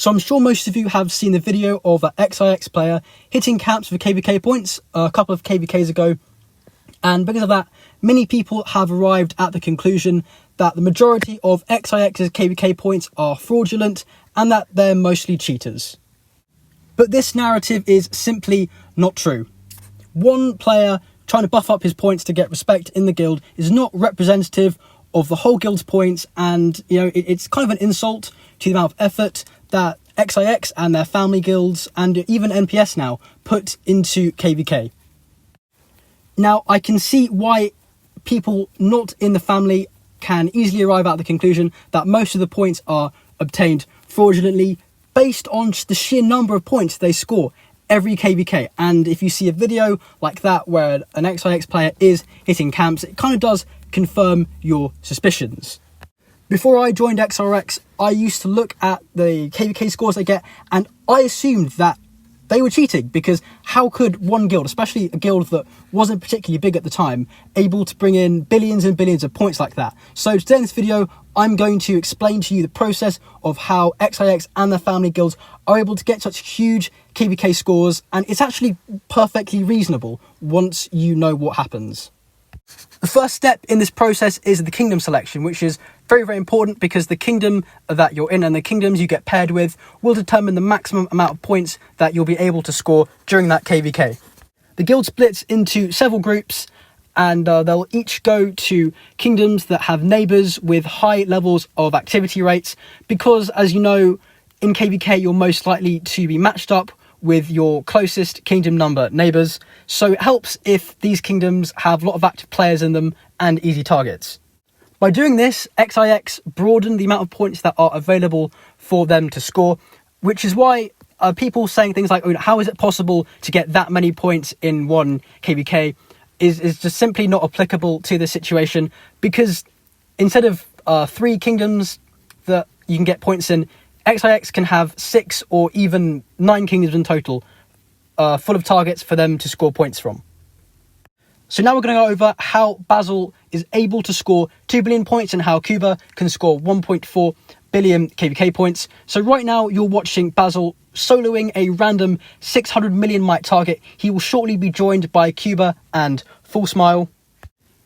So I'm sure most of you have seen the video of an XIX player hitting camps for KvK points a couple of KvKs ago. And because of that, many people have arrived at the conclusion that the majority of XIX's KvK points are fraudulent and that they're mostly cheaters. But this narrative is simply not true. One player trying to buff up his points to get respect in the guild is not representative of the whole guild's points, and it's kind of an insult to the amount of effort that XIX and their family guilds and even NPS now put into KvK. Now, I can see why people not in the family can easily arrive at the conclusion that most of the points are obtained fraudulently based on just the sheer number of points they score every KvK. And if you see a video like that where an XIX player is hitting camps, it kind of does confirm your suspicions. Before I joined XRX, I used to look at the KvK scores they get, and I assumed that they were cheating, because how could one guild, especially a guild that wasn't particularly big at the time, able to bring in billions and billions of points like that? So today in this video, I'm going to explain to you the process of how XIX and their family guilds are able to get such huge KvK scores, and it's actually perfectly reasonable once you know what happens. The first step in this process is the kingdom selection, which is very, very important because the kingdom that you're in and the kingdoms you get paired with will determine the maximum amount of points that you'll be able to score during that KvK. The guild splits into several groups, and they'll each go to kingdoms that have neighbours with high levels of activity rates, because, as you know, in KvK you're most likely to be matched up with your closest kingdom number neighbours, so it helps if these kingdoms have a lot of active players in them and easy targets. By doing this, XIX broaden the amount of points that are available for them to score, which is why people saying things like, how is it possible to get that many points in one KvK is just simply not applicable to this situation, because instead of 3 kingdoms that you can get points in, XIX can have 6 or even 9 kingdoms in total, full of targets for them to score points from. So now we're going to go over how Basil is able to score 2 billion points and how Kuba can score 1.4 billion KvK points. So right now you're watching Basil soloing a random 600 million mite target. He will shortly be joined by Kuba and Full Smile.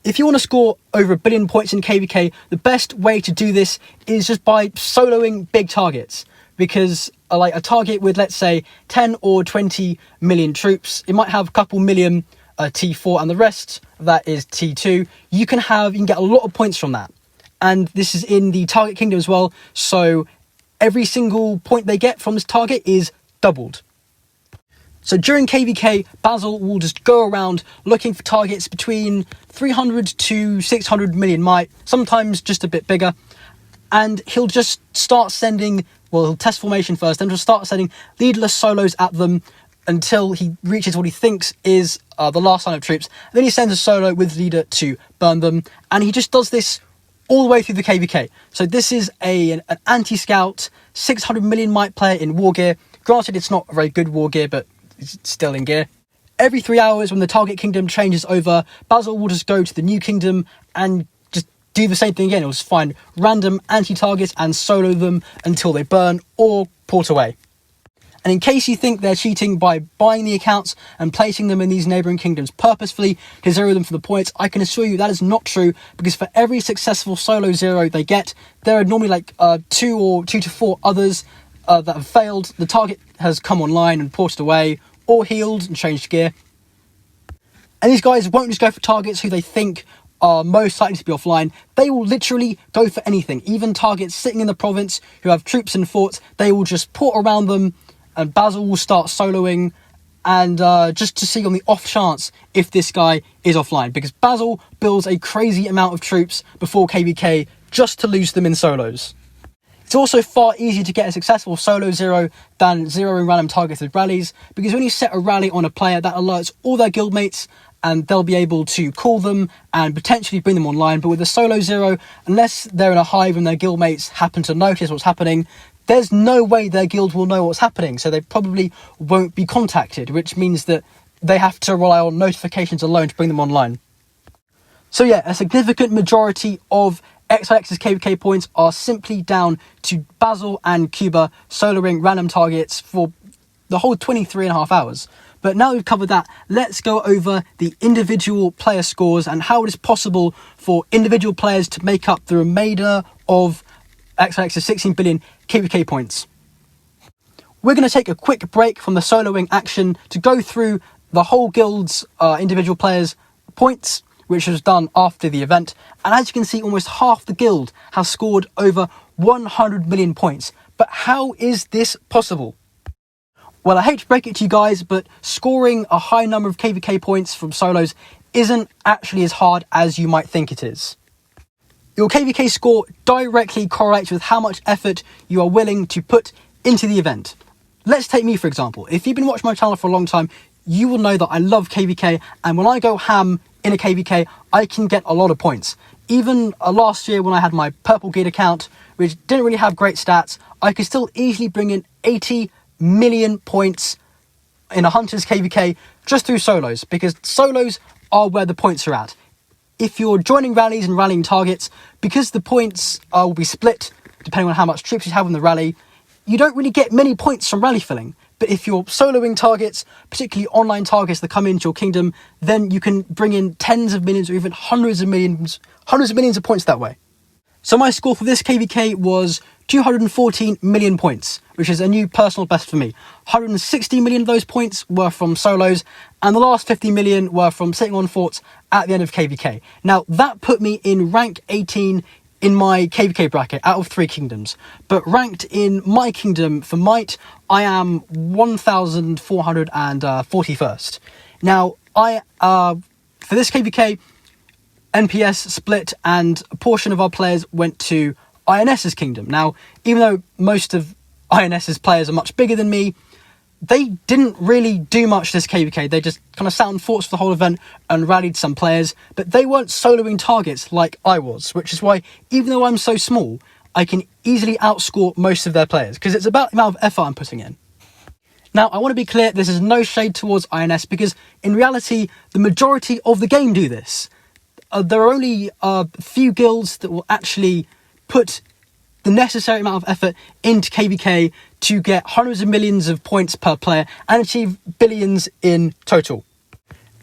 If you want to score over 1 billion points in KvK, the best way to do this is just by soloing big targets, because like a target with, let's say, 10 or 20 million troops, it might have a couple million T4 and the rest of that is T2. You can get a lot of points from that, and this is in the target kingdom as well, so every single point they get from this target is doubled. So during KvK, Basil will just go around looking for targets between 300 to 600 million mite, sometimes just a bit bigger, and he'll just start sending, he'll test formation first, then he'll start sending leaderless solos at them until he reaches what he thinks is the last line of troops. Then he sends a solo with leader to burn them, and he just does this all the way through the KvK. So this is an anti-scout, 600 million mite player in war gear. Granted, it's not a very good war gear, but it's still in gear. Every 3 hours when the target kingdom changes over, Basil will just go to the new kingdom and just do the same thing again. He'll just find random anti-targets and solo them until they burn or port away. And in case you think they're cheating by buying the accounts and placing them in these neighbouring kingdoms purposefully to zero them for the points, I can assure you that is not true, because for every successful solo zero they get, there are normally like 2 to 4 others that have failed. The target has come online and ported away, or healed and changed gear. And these guys won't just go for targets who they think are most likely to be offline. They will literally go for anything. Even targets sitting in the province who have troops and forts, they will just port around them, and Basil will start soloing, and just to see on the off chance if this guy is offline, because Basil builds a crazy amount of troops before KvK just to lose them in solos. It's also far easier to get a successful solo zero than zeroing random targeted rallies, because when you set a rally on a player, that alerts all their guildmates and they'll be able to call them and potentially bring them online. But with a solo zero, unless they're in a hive and their guildmates happen to notice what's happening, there's no way their guild will know what's happening, so they probably won't be contacted, which means that they have to rely on notifications alone to bring them online. So yeah, a significant majority of XIX's KvK points are simply down to Basil and Cuba soloing random targets for the whole 23.5 hours. But now we've covered that, let's go over the individual player scores and how it is possible for individual players to make up the remainder of XIX's 16 billion KvK points. We're going to take a quick break from the soloing action to go through the whole guild's individual players' points, which was done after the event. And as you can see, almost half the guild has scored over 100 million points. But how is this possible? Well, I hate to break it to you guys, but scoring a high number of KvK points from solos isn't actually as hard as you might think it is. Your KvK score directly correlates with how much effort you are willing to put into the event. Let's take me, for example. If you've been watching my channel for a long time, you will know that I love KvK, and when I go ham in a KvK, I can get a lot of points. Even last year when I had my purple geared account, which didn't really have great stats, I could still easily bring in 80 million points in a Hunter's KvK just through solos, because solos are where the points are at. If you're joining rallies and rallying targets, because the points will be split depending on how much troops you have in the rally, you don't really get many points from rally filling. But if you're soloing targets, particularly online targets that come into your kingdom, then you can bring in tens of millions or even hundreds of millions of points that way. So my score for this KvK was 214 million points, which is a new personal best for me. 160 million of those points were from solos, and the last 50 million were from sitting on forts at the end of KvK. Now, that put me in rank 18 in my KvK bracket out of 3 kingdoms. But ranked in my kingdom for might, I am 1,441st. Now, for this KvK, NPS split and a portion of our players went to INS's kingdom. Now, even though most of INS's players are much bigger than me, they didn't really do much this KvK. They just kind of sat on forts for the whole event and rallied some players, but they weren't soloing targets like I was, which is why, even though I'm so small, I can easily outscore most of their players, because it's about the amount of effort I'm putting in. Now, I want to be clear, this is no shade towards INS, because in reality, the majority of the game do this. There are only a few guilds that will actually put the necessary amount of effort into KvK to get hundreds of millions of points per player and achieve billions in total.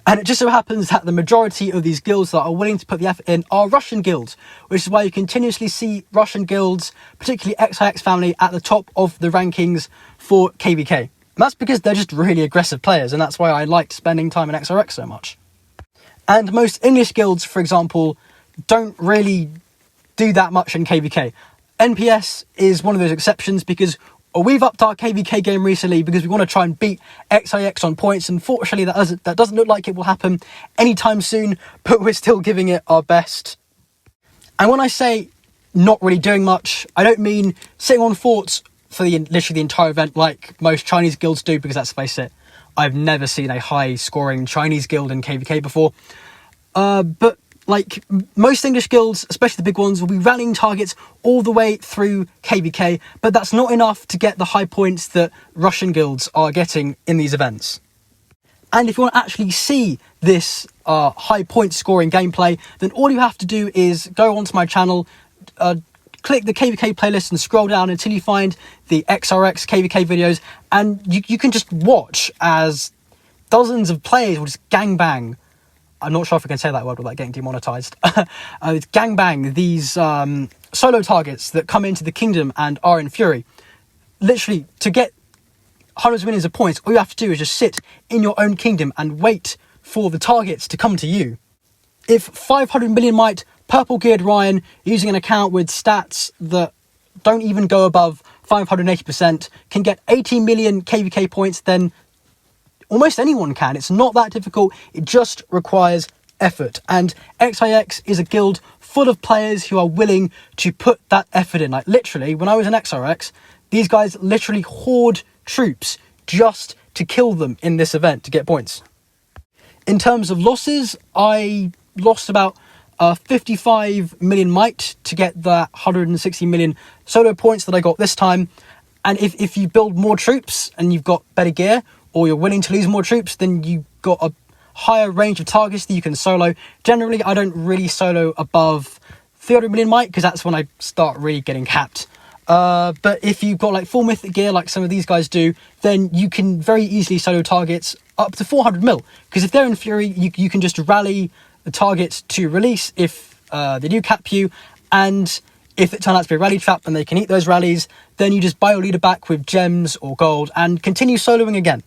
And it just so happens that the majority of these guilds that are willing to put the effort in are Russian guilds, which is why you continuously see Russian guilds, particularly XIX family, at the top of the rankings for KvK. And that's because they're just really aggressive players, and that's why I liked spending time in XRX so much. And most English guilds, for example, don't really do that much in KvK. NPS is one of those exceptions, because we've upped our KvK game recently because we want to try and beat XIX on points, and fortunately that doesn't look like it will happen anytime soon, but we're still giving it our best. And when I say not really doing much, I don't mean sitting on forts for literally the entire event like most Chinese guilds do, because let's face it, I've never seen a high-scoring Chinese guild in KvK before. But like most English guilds, especially the big ones, will be rallying targets all the way through KvK, but that's not enough to get the high points that Russian guilds are getting in these events. And if you want to actually see this high point scoring gameplay, then all you have to do is go onto my channel, click the KvK playlist and scroll down until you find the XRX KvK videos, and you can just watch as dozens of players will just gangbang. I'm not sure if I can say that word without getting demonetized. It's gangbang these solo targets that come into the kingdom and are in fury. Literally, to get hundreds of millions of points, all you have to do is just sit in your own kingdom and wait for the targets to come to you. If 500 million might, purple geared Ryan, using an account with stats that don't even go above 580%, can get 80 million KvK points, then almost anyone can. It's not that difficult. It just requires effort. And XIX is a guild full of players who are willing to put that effort in. Like literally, when I was in XRX, these guys literally hoard troops just to kill them in this event to get points. In terms of losses, I lost about 55 million might to get that 160 million solo points that I got this time. And if you build more troops and you've got better gear, or you're willing to lose more troops, then you've got a higher range of targets that you can solo. Generally, I don't really solo above 300 million might, because that's when I start really getting capped. But if you've got like full mythic gear like some of these guys do, then you can very easily solo targets up to 400 mil, because if they're in Fury, you can just rally the targets to release if they do cap you, and if it turns out to be a rally trap and they can eat those rallies, then you just buy your leader back with gems or gold and continue soloing again.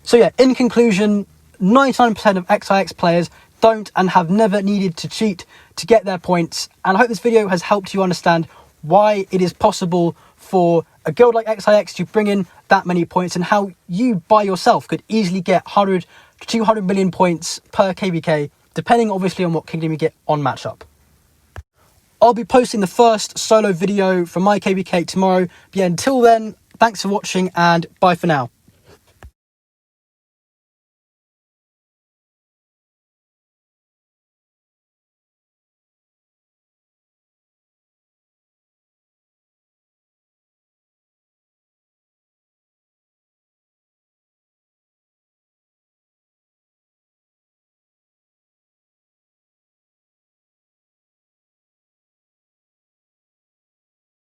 So yeah, in conclusion, 99% of XIX players don't and have never needed to cheat to get their points, and I hope this video has helped you understand why it is possible for a guild like XIX to bring in that many points, and how you by yourself could easily get 100 to 200 million points per KvK, depending obviously on what kingdom you get on matchup. I'll be posting the first solo video from my KvK tomorrow. But yeah, until then, thanks for watching and bye for now.